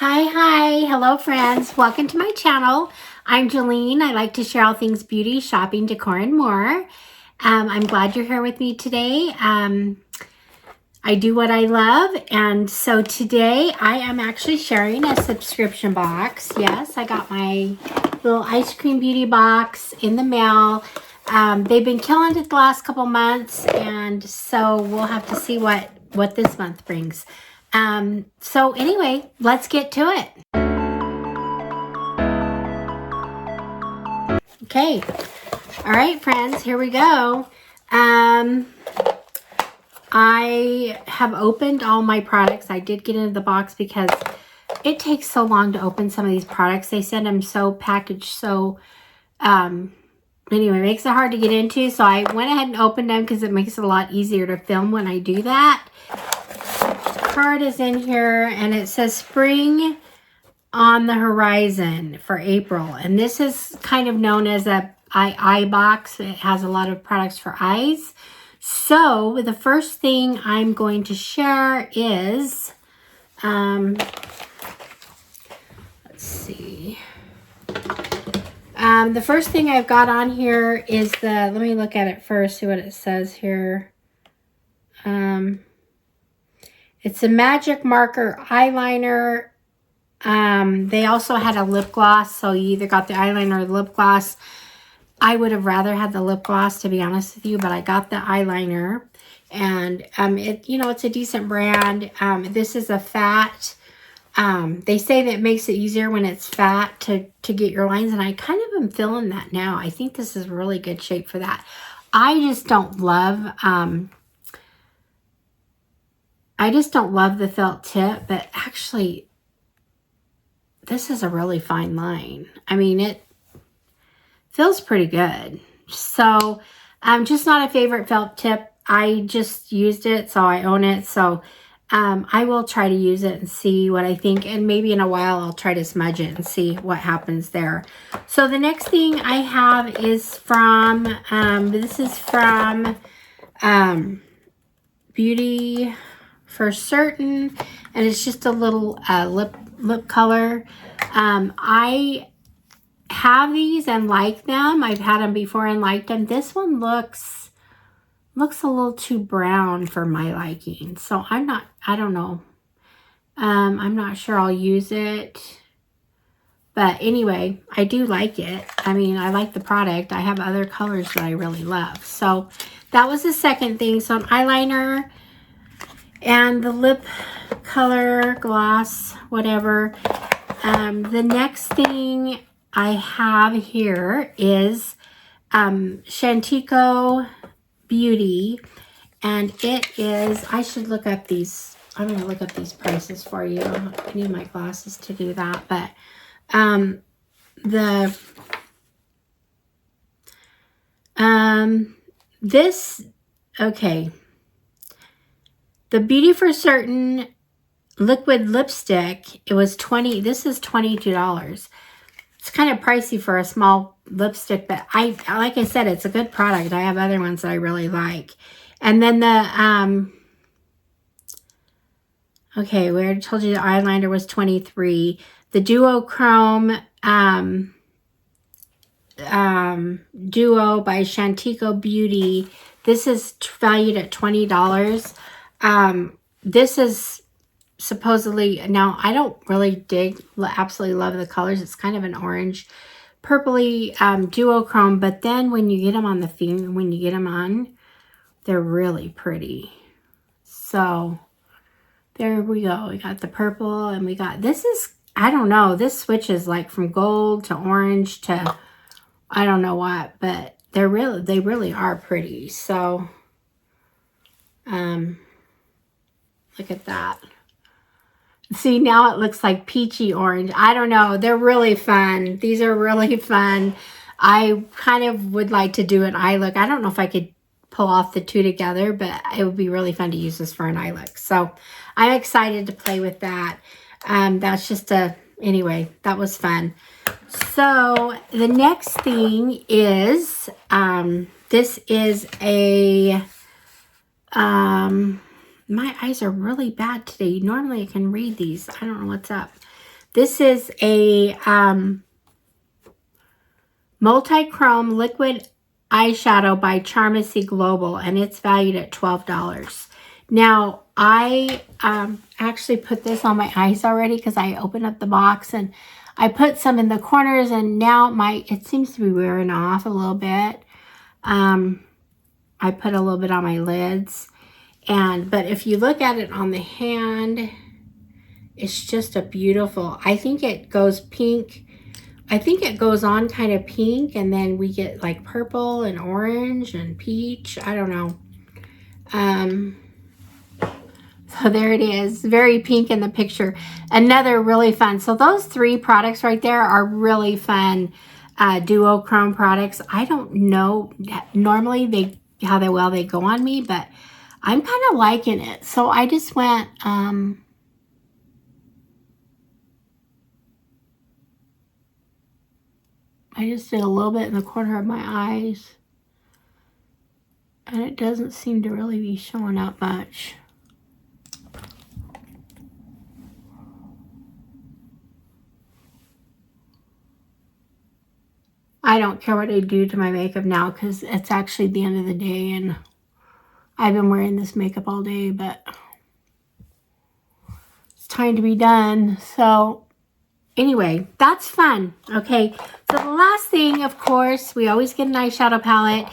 Hi, hello friends. Welcome to my channel. I'm Jolene. I like to share all things beauty, shopping, decor, and more. I'm glad you're here with me today. I do what I love, and so today I am actually sharing a subscription box. Yes, I got my little EyeScream Beauty Box in the mail. They've been killing it the last couple months, and so we'll have to see what this month brings. So anyway, let's get to it. Okay. All right, friends, here we go. I have opened all my products. I did get into the box because it takes so long to open some of these products. They send them so packaged, so anyway, it makes it hard to get into. So I went ahead and opened them because it makes it a lot easier to film when I do that. Card is in here and it says spring on the horizon for April, and this is kind of known as a eye box. It has a lot of products for eyes. So the first thing I'm going to share is let's see, the first thing I've got on here is let me look at it first, see what it says here. It's a magic marker eyeliner. They also had a lip gloss, so you either got the eyeliner or the lip gloss. I would have rather had the lip gloss, to be honest with you, but I got the eyeliner, and it's a decent brand. This is a fat. They say that it makes it easier when it's fat to get your lines, and I kind of am feeling that now. I think this is really good shape for that. I just don't love the felt tip, but actually this is a really fine line. I mean, it feels pretty good. So just not a favorite felt tip. I just used it, so I own it. So I will try to use it and see what I think, and maybe in a while I'll try to smudge it and see what happens there. So the next thing I have is from this is from Beauty for Certain, and it's just a little lip color. I have these and like them. I've had them before and liked them. This one looks a little too brown for my liking, so I don't know. I'm not sure I'll use it, but anyway, I do like it. I mean, I like the product. I have other colors that I really love. So that was the second thing. So an eyeliner and the lip color, gloss, whatever. The next thing I have here is Shantico Beauty, and it is, I should look up these, I'm going to look up these prices for you. I need my glasses to do that, but okay. The Beauty for Certain liquid lipstick, it was this is $22. It's kind of pricey for a small lipstick, but like I said, it's a good product. I have other ones that I really like. And then okay, we already told you the eyeliner was $23. The Duochrome Duo by Shantico Beauty, this is valued at $20. This is supposedly, now I don't really absolutely love the colors. It's kind of an orange purpley duochrome, but then when you get them on the finger, when you get them on, they're really pretty. So there we go. We got the purple, and we got, this is, I don't know, this switches like from gold to orange to I don't know what, but they really are pretty. So look at that. See, now it looks like peachy orange. I don't know. They're really fun. These are really fun. I kind of would like to do an eye look. I don't know if I could pull off the two together, but it would be really fun to use this for an eye look. So I'm excited to play with that. That's just anyway, that was fun. So the next thing is, this is a, my eyes are really bad today. Normally I can read these. I don't know what's up. This is a multi-chrome liquid eyeshadow by Charmacy Global, and it's valued at $12. Now, I actually put this on my eyes already because I opened up the box and I put some in the corners, and now it seems to be wearing off a little bit. I put a little bit on my lids, but if you look at it on the hand, it's just a beautiful, I think it goes pink. I think it goes on kind of pink, and then we get like purple and orange and peach. I don't know. So there it is, very pink in the picture. Another really fun. So those 3 products right there are really fun duochrome products. I don't know normally how well they go on me, but I'm kind of liking it. So I just went I just did a little bit in the corner of my eyes, and it doesn't seem to really be showing up much. I don't care what I do to my makeup now because it's actually the end of the day, and I've been wearing this makeup all day, but it's time to be done. So anyway, that's fun. Okay, so the last thing, of course, we always get an eyeshadow palette.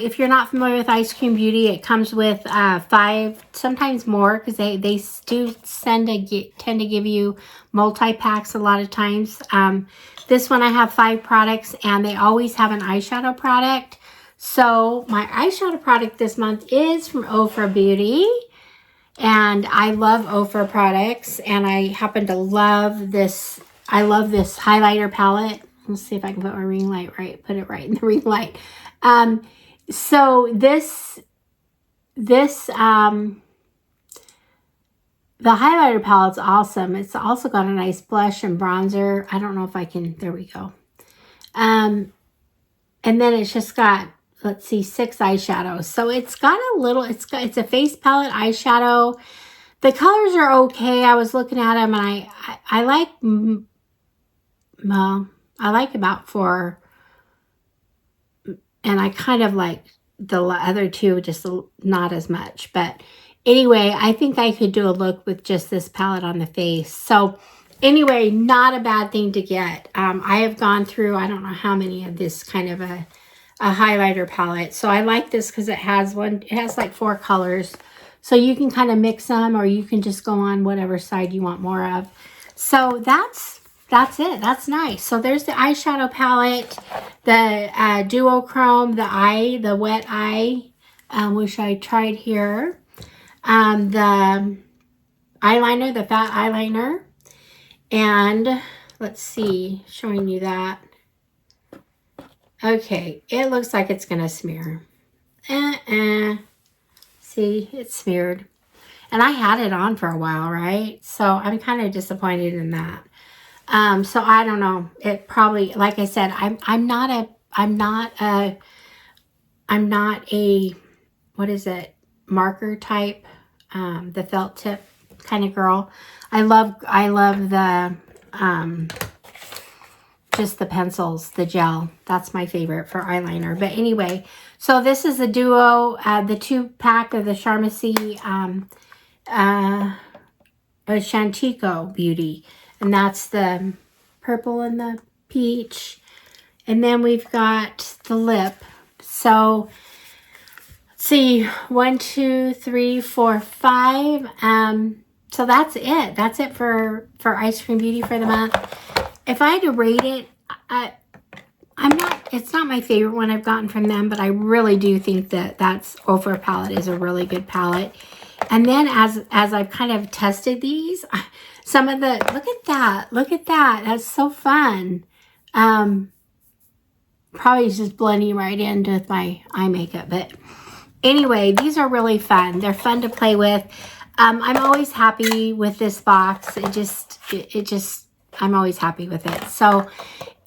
If you're not familiar with EyeScream Beauty, it comes with 5, sometimes more, because they do tend to give you multi-packs a lot of times. This one I have 5 products, and they always have an eyeshadow product. So my eyeshadow product this month is from Ofra Beauty. And I love Ofra products, and I happen to love this. I love this highlighter palette. Let's see if I can put my ring light right. Put it right in the ring light. So the highlighter palette's awesome. It's also got a nice blush and bronzer. I don't know if I can. There we go. And then it's just got, let's see, 6 eyeshadows. So it's got a little, it's a face palette eyeshadow. The colors are okay. I was looking at them, and I like, well, I like about 4, and I kind of like the other 2, just not as much. But anyway, I think I could do a look with just this palette on the face. So anyway, not a bad thing to get. I have gone through, I don't know how many of this kind of a highlighter palette. So I like this because it has like 4 colors. So you can kind of mix them, or you can just go on whatever side you want more of. So that's it. That's nice. So there's the eyeshadow palette, the duochrome, the wet eye, which I tried here. The eyeliner, the fat eyeliner. And let's see, showing you that. Okay, it looks like it's going to smear. See, it's smeared. And I had it on for a while, right? So I'm kind of disappointed in that. So I don't know. It probably, like I said, I'm not a, what is it? Marker type, the felt tip kind of girl. I love the, just the pencils, the gel. That's my favorite for eyeliner. But anyway, so this is the duo, the 2-pack of the Charmacy Shantico Beauty. And that's the purple and the peach. And then we've got the lip. So, let's see, 1, 2, 3, 4, 5. So that's it. That's it for EyeScream Beauty for the month. If I had to rate it, it's not my favorite one I've gotten from them, but I really do think that's Ofra palette is a really good palette. And then as I've kind of tested these, some of the, look at that. That's so fun. Probably just blending right into with my eye makeup. But anyway, these are really fun. They're fun to play with. I'm always happy with this box. I'm always happy with it. So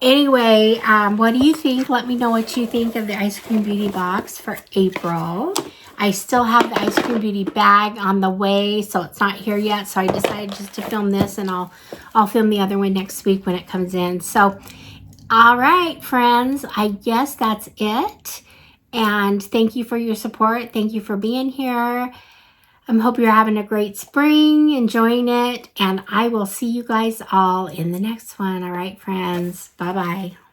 anyway, what do you think? Let me know what you think of the EyeScream Beauty Box for April. I still have the Ice Cream Beauty bag on the way, so it's not here yet. So I decided just to film this, and I'll film the other one next week when it comes in. So, all right, friends, I guess that's it. And thank you for your support. Thank you for being here. I hope you're having a great spring, enjoying it, and I will see you guys all in the next one. All right, friends. Bye-bye.